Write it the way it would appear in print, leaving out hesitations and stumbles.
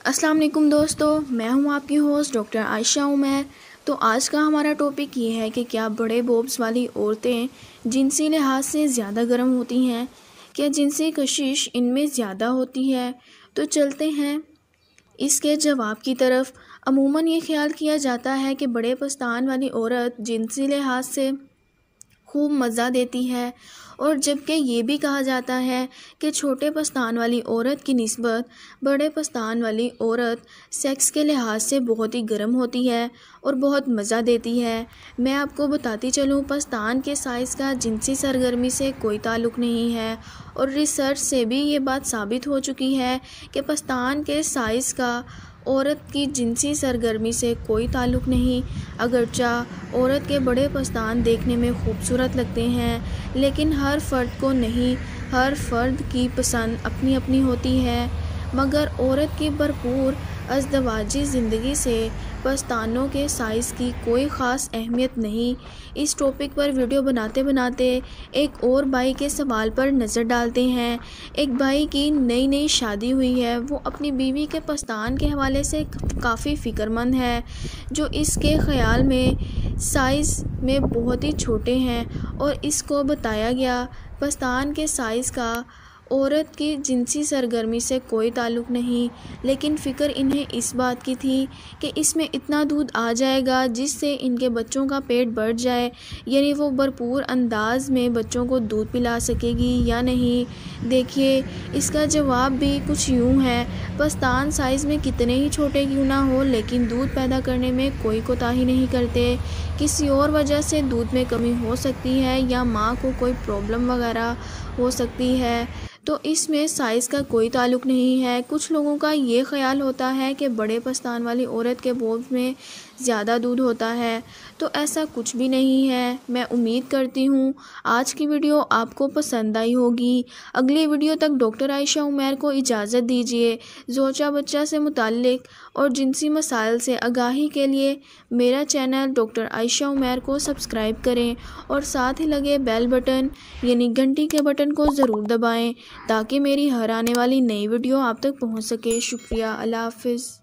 अस्सलाम वालेकुम दोस्तों, मैं हूं आपकी होस्ट डॉक्टर आयशा उमैर। तो आज का हमारा टॉपिक ये है कि क्या बड़े बोब्स वाली औरतें जिनसी लिहाज से ज़्यादा गर्म होती हैं, क्या जिनसी कशिश इनमें ज़्यादा होती है। तो चलते हैं इसके जवाब की तरफ। अमूमन ये ख्याल किया जाता है कि बड़े पस्तान वाली औरत जिनसी लिहाज से खूब मज़ा देती है, और जबकि ये भी कहा जाता है कि छोटे पस्तान वाली औरत की निस्बत बड़े पस्तान वाली औरत सेक्स के लिहाज से बहुत ही गर्म होती है और बहुत मज़ा देती है। मैं आपको बताती चलूँ, पस्तान के साइज़ का जिनसी सरगर्मी से कोई ताल्लुक़ नहीं है, और रिसर्च से भी ये बात साबित हो चुकी है कि पस्तान के साइज़ का औरत की जिनसी सरगर्मी से कोई ताल्लुक़ नहीं। अगरचा औरत के बड़े पस्तान देखने में खूबसूरत लगते हैं, लेकिन हर फ़र्द को नहीं, हर फ़र्द की पसंद अपनी अपनी होती है। मगर औरत की भरपूर अज़दवाजी ज़िंदगी से पस्तानों के साइज़ की कोई ख़ास अहमियत नहीं। इस टॉपिक पर वीडियो बनाते बनाते एक और भाई के सवाल पर नज़र डालते हैं। एक भाई की नई नई शादी हुई है, वो अपनी बीवी के पस्तान के हवाले से काफ़ी फ़िक्रमंद है, जो इसके ख़्याल में साइज़ में बहुत ही छोटे हैं, और इसको बताया गया पस्तान के साइज़ का औरत की जिनसी सरगर्मी से कोई ताल्लुक़ नहीं, लेकिन फ़िक्र इन्हें इस बात की थी कि इसमें इतना दूध आ जाएगा जिससे इनके बच्चों का पेट बढ़ जाए, यानी वो भरपूर अंदाज में बच्चों को दूध पिला सकेगी या नहीं। देखिए, इसका जवाब भी कुछ यूँ है, पस्तान साइज़ में कितने ही छोटे क्यों ना हो, लेकिन दूध पैदा करने में कोई कोताही नहीं करते। किसी और वजह से दूध में कमी हो सकती है, या माँ को कोई प्रॉब्लम वगैरह हो सकती है, तो इसमें साइज़ का कोई ताल्लुक़ नहीं है। कुछ लोगों का ये ख़्याल होता है कि बड़े पस्तान वाली औरत के बोब्स में ज़्यादा दूध होता है, तो ऐसा कुछ भी नहीं है। मैं उम्मीद करती हूँ आज की वीडियो आपको पसंद आई होगी। अगली वीडियो तक डॉक्टर आयशा उमैर को इजाज़त दीजिए। ज़ोचा बच्चा से मुताल्लिक़ और जिनसी मसाइल से आगाही के लिए मेरा चैनल डॉक्टर आयशा उमैर को सब्सक्राइब करें, और साथ ही लगे बेल बटन यानी घंटी के बटन को ज़रूर दबाएं, ताकि मेरी हर आने वाली नई वीडियो आप तक पहुंच सके। शुक्रिया। अल्लाह हाफ़िज़।